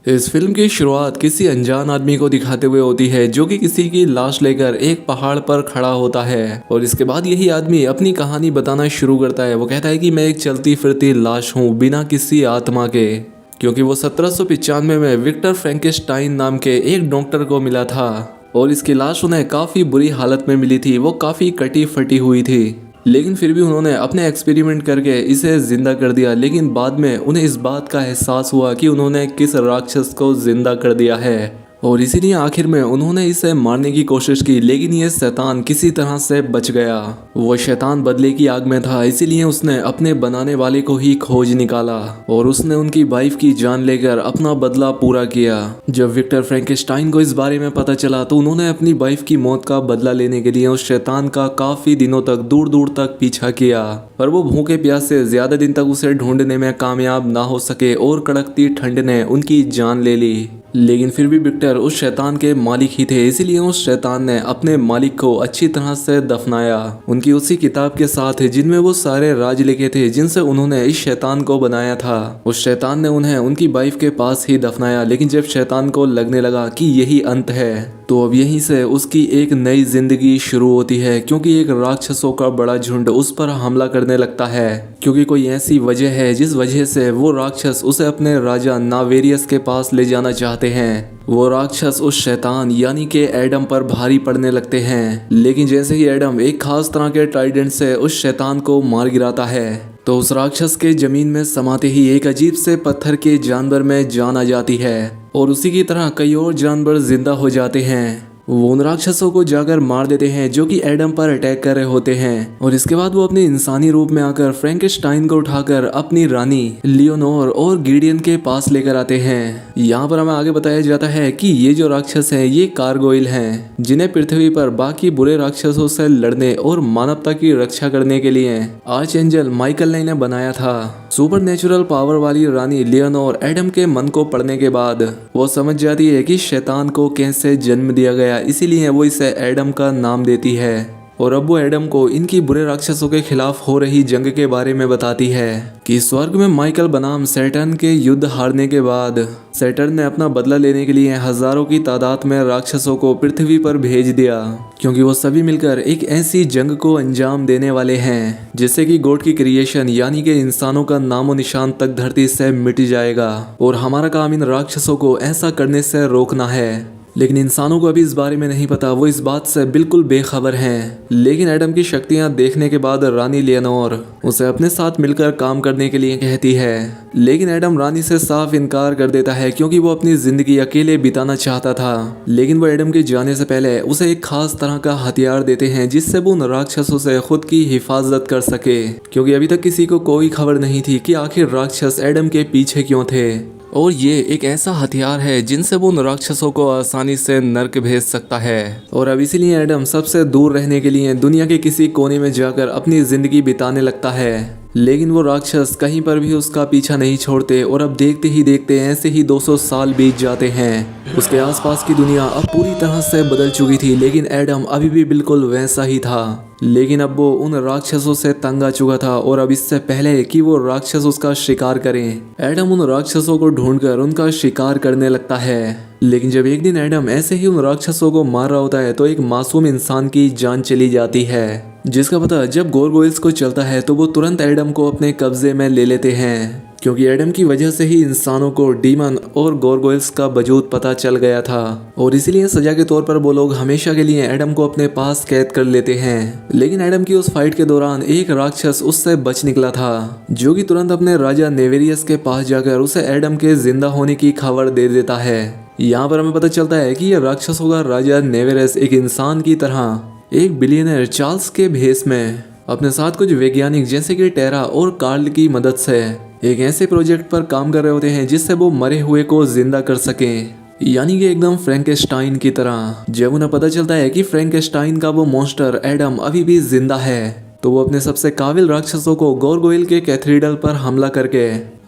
इस फिल्म की शुरुआत किसी अनजान आदमी को दिखाते हुए होती है जो कि किसी की लाश लेकर एक पहाड़ पर खड़ा होता है और इसके बाद यही आदमी अपनी कहानी बताना शुरू करता है। वो कहता है कि मैं एक चलती फिरती लाश हूँ बिना किसी आत्मा के, क्योंकि वो 1795 में विक्टर फ्रैंकेनस्टाइन नाम के एक डॉक्टर को मिला था और इसकी लाश उन्हें काफ़ी बुरी हालत में मिली थी। वो काफ़ी कटी फटी हुई थी, लेकिन फिर भी उन्होंने अपने एक्सपेरिमेंट करके इसे जिंदा कर दिया। लेकिन बाद में उन्हें इस बात का एहसास हुआ कि उन्होंने किस राक्षस को जिंदा कर दिया है और इसीलिए आखिर में उन्होंने इसे मारने की कोशिश की, लेकिन ये शैतान किसी तरह से बच गया। वो शैतान बदले की आग में था, इसीलिए उसने अपने बनाने वाले को ही खोज निकाला और उसने उनकी वाइफ की जान लेकर अपना बदला पूरा किया। जब विक्टर फ्रैंकेनस्टाइन को इस बारे में पता चला तो उन्होंने अपनी वाइफ की मौत का बदला लेने के लिए उस शैतान का काफी दिनों तक दूर दूर तक पीछा किया, पर वो भूखे प्यासे ज्यादा दिन तक उसे ढूंढने में कामयाब ना हो सके और कड़कती ठंड ने उनकी जान ले ली। लेकिन फिर भी विक्टर उस शैतान के मालिक ही थे, इसीलिए उस शैतान ने अपने मालिक को अच्छी तरह से दफनाया उनकी उसी किताब के साथ जिनमें वो सारे राज लिखे थे जिनसे उन्होंने इस शैतान को बनाया था। उस शैतान ने उन्हें उनकी वाइफ के पास ही दफनाया, लेकिन जब शैतान को लगने लगा कि यही अंत है तो अब यहीं से उसकी एक नई जिंदगी शुरू होती है, क्योंकि एक राक्षसों का बड़ा झुंड उस पर हमला करने लगता है, क्योंकि कोई ऐसी वजह है जिस वजह से वो राक्षस उसे अपने राजा नावेरियस के पास ले जाना चाहते हैं। वो राक्षस उस शैतान यानी कि एडम पर भारी पड़ने लगते हैं, लेकिन जैसे ही एडम एक खास तरह के ट्राइडेंट से उस शैतान को मार गिराता है तो उस राक्षस के जमीन में समाते ही एक अजीब से पत्थर के जानवर में जान आ जाती है और उसी की तरह कई और जानवर जिंदा हो जाते हैं। वो उन राक्षसों को जाकर मार देते हैं जो कि एडम पर अटैक कर रहे होते हैं और इसके बाद वो अपने इंसानी रूप में आकर फ्रैंकेनस्टाइन को उठाकर अपनी रानी लियोनोर और गिडियन के पास लेकर आते हैं। यहाँ पर हमें आगे बताया जाता है कि ये जो राक्षस हैं ये गारगोइल हैं, जिन्हें पृथ्वी पर बाकी बुरे राक्षसों से लड़ने और मानवता की रक्षा करने के लिए आर्च एंजल माइकल ने इन्हें बनाया था। सुपर नेचुरल पावर वाली रानी लियोनोर एडम के मन को पढ़ने के बाद वो समझ जाती है कि शैतान को कैसे जन्म दिया गया, इसीलिए वो इसे एडम का नाम देती है और अब वो एडम को इनकी बुरे राक्षसों के खिलाफ हो रही जंग के बारे में बताती है कि स्वर्ग में माइकल बनाम सैटर्न के युद्ध हारने के बाद सैटर्न ने अपना बदला लेने के लिए हजारों की तादाद में राक्षसों को पृथ्वी पर भेज दिया, क्योंकि वो सभी मिलकर एक ऐसी जंग को अंजाम देने वाले हैं जिससे कि गॉड की क्रिएशन यानी कि इंसानों का नामो निशान तक धरती से मिट जाएगा और हमारा काम इन राक्षसों को ऐसा करने से रोकना है। लेकिन इंसानों को अभी इस बारे में नहीं पता, वो इस बात से बिल्कुल बेखबर हैं। लेकिन एडम की शक्तियां देखने के बाद रानी लियोनोर उसे अपने साथ मिलकर काम करने के लिए कहती है, लेकिन एडम रानी से साफ इनकार कर देता है क्योंकि वो अपनी जिंदगी अकेले बिताना चाहता था। लेकिन वो एडम के जाने से पहले उसे एक खास तरह का हथियार देते हैं जिससे वो उन राक्षसों से खुद की हिफाजत कर सके, क्योंकि अभी तक किसी को कोई खबर नहीं थी कि आखिर राक्षस एडम के पीछे क्यों थे। और ये एक ऐसा हथियार है जिनसे वो उन राक्षसों को आसानी से नर्क भेज सकता है और अब इसीलिए एडम सबसे दूर रहने के लिए दुनिया के किसी कोने में जाकर अपनी जिंदगी बिताने लगता है। लेकिन वो राक्षस कहीं पर भी उसका पीछा नहीं छोड़ते और अब देखते ही देखते ऐसे ही 200 साल बीत जाते हैं। उसके आसपास की दुनिया अब पूरी तरह से बदल चुकी थी, लेकिन एडम अभी भी बिल्कुल वैसा ही था। लेकिन अब वो उन राक्षसों से तंग आ चुका था और अब इससे पहले कि वो राक्षस उसका शिकार करें, एडम उन राक्षसों को ढूंढकर उनका शिकार करने लगता है। लेकिन जब एक दिन एडम ऐसे ही उन राक्षसों को मार रहा होता है तो एक मासूम इंसान की जान चली जाती है, जिसका पता जब गारगोइल्स को चलता है तो वो तुरंत एडम को अपने कब्जे में ले लेते हैं, क्योंकि एडम की वजह से ही इंसानों को डीमन और गारगोइल्स का वजूद पता चल गया था और इसीलिए सजा के तौर पर वो लोग हमेशा के लिए एडम को अपने पास कैद कर लेते हैं। लेकिन एडम की उस फाइट के दौरान एक राक्षस उससे बच निकला था, जो कि तुरंत अपने राजा नेवेरियस के पास जाकर उसे एडम के जिंदा होने की खबर दे देता है। यहाँ पर हमें पता चलता है कि यह राक्षसों का राजा नेवेरियस एक इंसान की तरह एक बिलियनर चार्ल्स के भेष में अपने साथ कुछ वैज्ञानिक जैसे कि टेरा और कार्ल की मदद से एक ऐसे प्रोजेक्ट पर काम कर रहे होते हैं जिससे वो मरे हुए को जिंदा कर सकें, यानी कि एकदम फ्रैंकेनस्टाइन की तरह। जब उन्हें पता चलता है कि फ्रैंकेनस्टाइन का वो मॉन्स्टर एडम अभी भी जिंदा है तो वो अपने सबसे काबिल राक्षसों को गारगोइल के कैथेड्रल पर हमला करके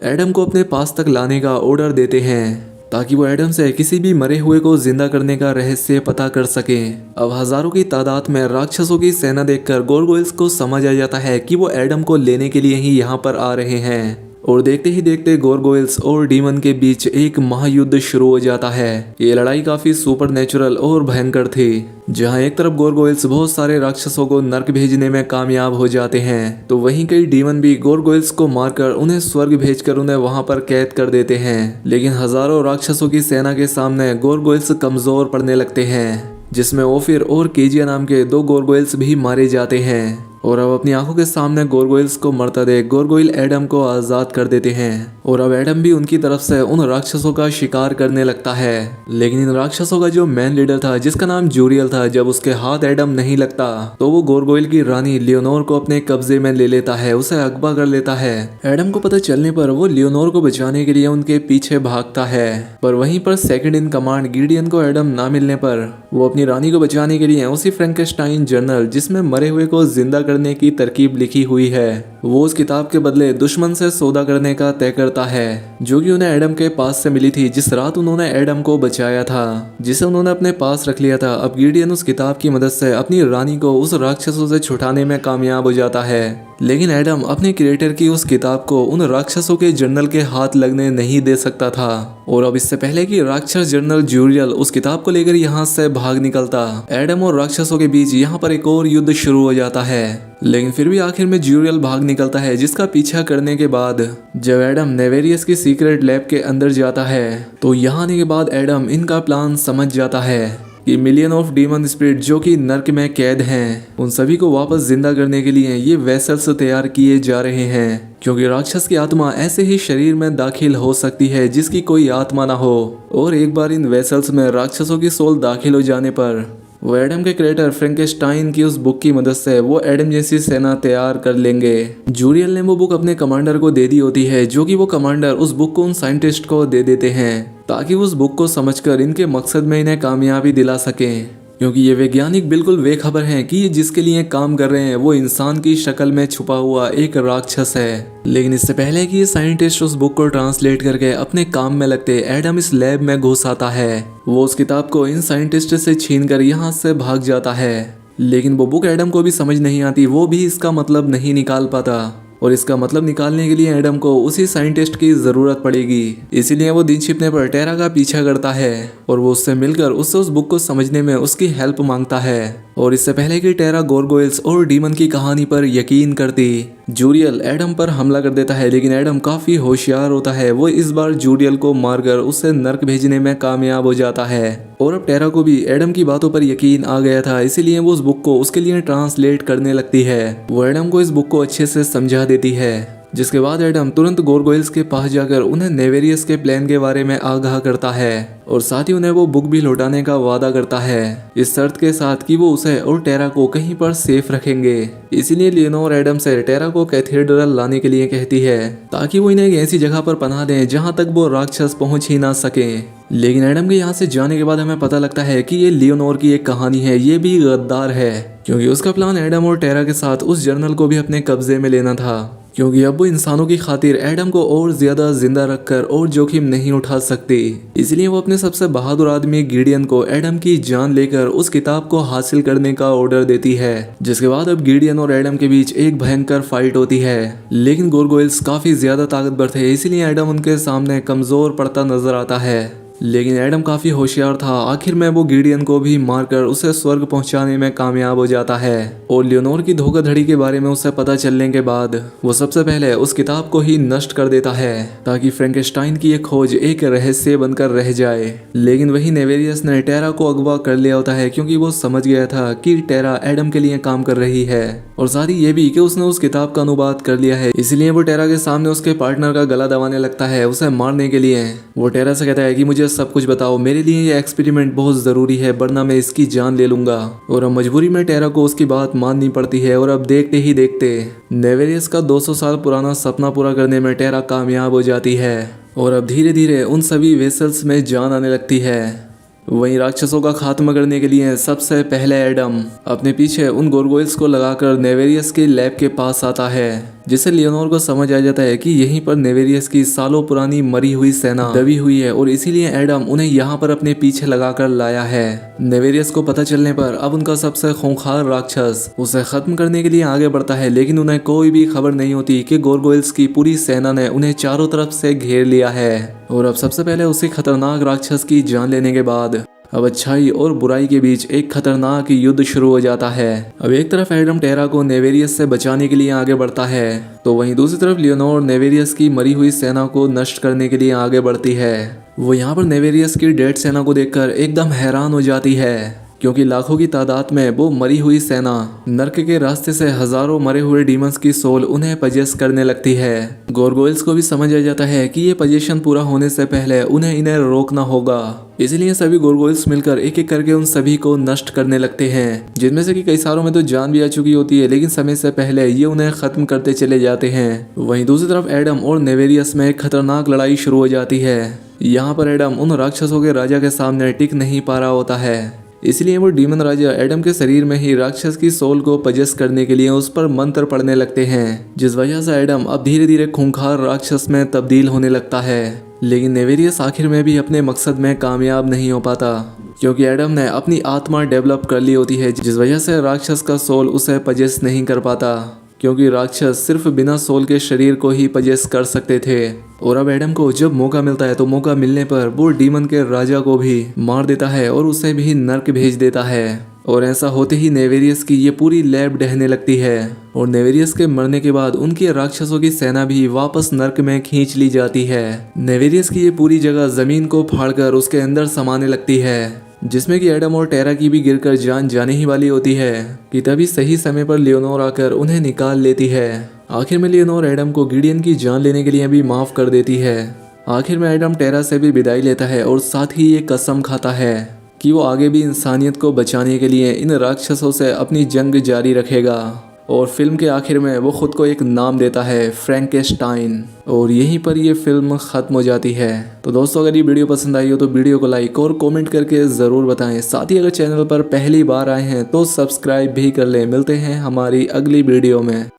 एडम को अपने पास तक लाने का ऑर्डर देते हैं, ताकि वो एडम से किसी भी मरे हुए को जिंदा करने का रहस्य पता कर सके। अब हजारों की तादाद में राक्षसों की सेना देखकर गारगोइल्स को समझ आ जाता है कि वो एडम को लेने के लिए ही यहाँ पर आ रहे हैं। और देखते ही देखते गोरगोइल्स और डीमन के बीच एक महायुद्ध शुरू हो जाता है। ये लड़ाई काफी सुपरनेचुरल और भयंकर थी, जहां एक तरफ गोरगोइल्स बहुत सारे राक्षसों को नर्क भेजने में कामयाब हो जाते हैं, तो वहीं कई डीमन भी गोरगोइल्स को मारकर उन्हें स्वर्ग भेजकर उन्हें वहां पर कैद कर देते हैं। लेकिन हजारों राक्षसों की सेना के सामने गोरगोइल्स कमजोर पड़ने लगते हैं, जिसमें ओफिर और केजिया नाम के 2 गोरगोइल्स भी मारे जाते हैं। और अब अपनी आंखों के सामने गोरगोइल्स को मरता देख गोरगोइल एडम को आजाद कर देते हैं, और अब एडम भी उनकी तरफ से उन राक्षसों का शिकार करने लगता है। लेकिन इन राक्षसों का जो मेन लीडर था, जिसका नाम जूरियल था, जब उसके हाथ एडम नहीं लगता तो वो गोरगोइल की रानी लियोनोर को अपने कब्जे में ले लेता है, उसे अगवा कर लेता है। एडम को पता चलने पर वो लियोनोर को बचाने के लिए उनके पीछे भागता है, पर वहीं पर सेकंड इन कमांड गिडियन को एडम ना मिलने पर वो अपनी रानी को बचाने के लिए उसी फ्रैंकेनस्टाइन जर्नल, जिसमें मरे हुए को जिंदा करने की तरकीब लिखी हुई है, वो उस किताब के बदले दुश्मन से सौदा करने का तय करता है, जो कि उन्हें एडम के पास से मिली थी जिस रात उन्होंने एडम को बचाया था, जिसे उन्होंने अपने पास रख लिया था। अब गिडियन उस किताब की मदद से अपनी रानी को उस राक्षसों से छुड़ाने में कामयाब हो जाता है। लेकिन एडम अपने क्रिएटर की उस किताब को उन राक्षसों के जर्नल के हाथ लगने नहीं दे सकता था, और अब इससे पहले कि राक्षस जर्नल जूरियल उस किताब को लेकर यहाँ से भाग निकलता, एडम और राक्षसों के बीच यहाँ पर एक और युद्ध शुरू हो जाता है। लेकिन फिर भी आखिर में जूरियल भाग निकलता है, जिसका पीछा करने के बाद जब एडम नेवेरियस की सीक्रेट लैब के अंदर जाता है, तो यहाँ आने के बाद एडम इनका प्लान समझ जाता है कि मिलियन ऑफ डीमन स्पिरिट जो कि नर्क में कैद हैं, उन सभी को वापस जिंदा करने के लिए ये वेसल्स तैयार किए जा रहे हैं, क्योंकि राक्षस की आत्मा ऐसे ही शरीर में दाखिल हो सकती है जिसकी कोई आत्मा ना हो, और एक बार इन वेसल्स में राक्षसों की सोल दाखिल हो जाने पर वो एडम के क्रिएटर फ्रैंकेनस्टाइन की उस बुक की मदद से वो एडम जैसी सेना तैयार कर लेंगे। जूरियल ने वो बुक अपने कमांडर को दे दी होती है, जो कि वो कमांडर उस बुक को उन साइंटिस्ट को दे देते हैं, ताकि उस बुक को समझकर इनके मकसद में इन्हें कामयाबी दिला सकें, क्योंकि ये वैज्ञानिक बिल्कुल बेखबर हैं कि ये जिसके लिए काम कर रहे हैं वो इंसान की शक्ल में छुपा हुआ एक राक्षस है। लेकिन इससे पहले कि ये साइंटिस्ट उस बुक को ट्रांसलेट करके अपने काम में लगते, एडम इस लैब में घुस आता है। वो उस किताब को इन साइंटिस्ट से छीनकर यहाँ से भाग जाता है, लेकिन वो बुक एडम को भी समझ नहीं आती, वो भी इसका मतलब नहीं निकाल पाता, और इसका मतलब निकालने के लिए एडम को उसी साइंटिस्ट की जरूरत पड़ेगी। इसीलिए वो दिन छिपने पर टेरा का पीछा करता है, और वो उससे मिलकर उससे उस बुक को समझने में उसकी हेल्प मांगता है। और इससे पहले कि टेरा गोरगोइल्स और डीमन की कहानी पर यकीन करती, जूरियल एडम पर हमला कर देता है। लेकिन एडम काफी होशियार होता है, वो इस बार जूरियल को मारकर उसे नर्क भेजने में कामयाब हो जाता है। और अब टेरा को भी एडम की बातों पर यकीन आ गया था, इसीलिए वो उस बुक को उसके लिए ट्रांसलेट करने लगती है। वो एडम को इस बुक को अच्छे से समझा देती है, जिसके बाद एडम तुरंत गोरगोइल्स के पास जाकर उन्हें नेवेरियस के प्लान के बारे में आगाह करता है, और साथ ही उन्हें वो बुक भी लौटाने का वादा करता है, इस शर्त के साथ कि वो उसे और टेरा को कहीं पर सेफ रखेंगे। इसीलिए लियोनोर एडम से टेरा को कैथेड्रल लाने के लिए कहती है, ताकि वो इन्हें एक ऐसी जगह पर पनाह दें जहां तक वो राक्षस पहुंच ही ना सके। लेकिन एडम के यहाँ से जाने के बाद हमें पता लगता है कि ये लियोनोर की एक कहानी है, ये भी गद्दार है, क्योंकि उसका प्लान एडम और टेरा के साथ उस जर्नल को भी अपने कब्जे में लेना था, क्योंकि अब वो इंसानों की खातिर एडम को और ज्यादा जिंदा रखकर और जोखिम नहीं उठा सकती। इसलिए वो अपने सबसे बहादुर आदमी गिडियन को एडम की जान लेकर उस किताब को हासिल करने का ऑर्डर देती है, जिसके बाद अब गिडियन और एडम के बीच एक भयंकर फाइट होती है। लेकिन गोरगोइल्स काफी ज्यादा ताकतवर थे, इसीलिए एडम उनके सामने कमजोर पड़ता नजर आता है। लेकिन एडम काफी होशियार था, आखिर में वो गिडियन को भी मारकर उसे स्वर्ग पहुंचाने में कामयाब हो जाता है। और लियोनोर की धोखाधड़ी के बारे में उसे पता चलने के बाद वो सबसे पहले उस किताब को ही नष्ट कर देता है, ताकि फ्रैंकेनस्टाइन की ये खोज एक रहस्य बनकर रह जाए। लेकिन वही नेवेरियस ने टेरा को अगवा कर लिया होता है, क्योंकि वो समझ गया था कि टेरा एडम के लिए काम कर रही है, और साथ ही ये भी कि उसने उस किताब का अनुवाद कर लिया है। इसलिए वो टेरा के सामने उसके पार्टनर का गला दबाने लगता है उसे मारने के लिए। वो टेरा से कहता है कि मुझे सब कुछ बताओ, मेरे लिए ये एक्सपेरिमेंट बहुत जरूरी है, वरना मैं इसकी जान ले लूंगा। और अब मजबूरी में टेरा को उसकी बात माननी पड़ती है, और अब देखते ही देखते नेवेरियस का 200 साल पुराना सपना पूरा करने में टेरा कामयाब हो जाती है, और अब धीरे धीरे उन सभी वेसल्स में जान आने लगती है। वहीं राक्षसों का खात्मा करने के लिए सबसे पहले एडम अपने पीछे उन गोरगोइल्स को लगाकर नेवेरियस के लैब के पास आता है, जिससे लियोनोर को समझ आ जाता है कि यहीं पर नेवेरियस की सालों पुरानी मरी हुई सेना दबी हुई है और इसीलिए एडम उन्हें यहाँ पर अपने पीछे लगाकर लाया है। नेवेरियस को पता चलने पर अब उनका सबसे खूंखार राक्षस उसे खत्म करने के लिए आगे बढ़ता है, लेकिन उन्हें कोई भी खबर नहीं होती कि गोरगोइल्स की पूरी सेना ने उन्हें चारों तरफ से घेर लिया है। और अब सबसे पहले उसी खतरनाक राक्षस की जान लेने के बाद अब अच्छाई और बुराई के बीच एक खतरनाक युद्ध शुरू हो जाता है। अब एक तरफ एडम टेरा को नेवेरियस से बचाने के लिए आगे बढ़ता है, तो वहीं दूसरी तरफ लियोनोर नेवेरियस की मरी हुई सेना को नष्ट करने के लिए आगे बढ़ती है। वो यहाँ पर नेवेरियस की डेड सेना को देखकर एकदम हैरान हो जाती है, क्योंकि लाखों की तादाद में वो मरी हुई सेना नर्क के रास्ते से हजारों मरे हुए डीमंस की सोल उन्हें पजेस करने लगती है। गोरगोइल्स को भी समझ आ जाता है कि ये पजेशन पूरा होने से पहले उन्हें इन्हें रोकना होगा, इसलिए सभी गोरगोइल्स मिलकर एक एक करके उन सभी को नष्ट करने लगते हैं, जिनमें से कि कई सारों में तो जान भी आ चुकी होती है, लेकिन समय से पहले ये उन्हें खत्म करते चले जाते हैं। वहीं दूसरी तरफ एडम और नेवेरियस में एक खतरनाक लड़ाई शुरू हो जाती है। यहाँ पर एडम उन राक्षसों के राजा के सामने टिक नहीं पा रहा होता है, इसलिए वो डीमन राजा एडम के शरीर में ही राक्षस की सोल को पजेस करने के लिए उस पर मंत्र पढ़ने लगते हैं, जिस वजह से एडम अब धीरे धीरे खूंखार राक्षस में तब्दील होने लगता है। लेकिन नेवेरियस आखिर में भी अपने मकसद में कामयाब नहीं हो पाता, क्योंकि एडम ने अपनी आत्मा डेवलप कर ली होती है, जिस वजह से राक्षस का सोल उसे पजेस नहीं कर पाता, क्योंकि राक्षस सिर्फ बिना सोल के शरीर को ही पजेस कर सकते थे। और अब एडम को जब मौका मिलता है तो मौका मिलने पर वो डीमन के राजा को भी मार देता है और उसे भी नर्क भेज देता है। और ऐसा होते ही नेवेरियस की ये पूरी लैब ढहने लगती है और नेवेरियस के मरने के बाद उनके राक्षसों की सेना भी वापस नर्क में खींच ली जाती है। नेवेरियस की ये पूरी जगह जमीन को फाड़कर उसके अंदर समाने लगती है, जिसमें कि एडम और टेरा की भी गिरकर जान जाने ही वाली होती है कि तभी सही समय पर लियोनोर आकर उन्हें निकाल लेती है। आखिर में लियोनोर एडम को गिडियन की जान लेने के लिए भी माफ कर देती है। आखिर में एडम टेरा से भी विदाई लेता है और साथ ही ये कसम खाता है कि वो आगे भी इंसानियत को बचाने के लिए इन राक्षसों से अपनी जंग जारी रखेगा। और फिल्म के आखिर में वो खुद को एक नाम देता है, फ्रैंकेस्टाइन। और यहीं पर ये फिल्म खत्म हो जाती है। तो दोस्तों, अगर ये वीडियो पसंद आई हो तो वीडियो को लाइक और कमेंट करके ज़रूर बताएं। साथ ही अगर चैनल पर पहली बार आए हैं तो सब्सक्राइब भी कर लें। मिलते हैं हमारी अगली वीडियो में।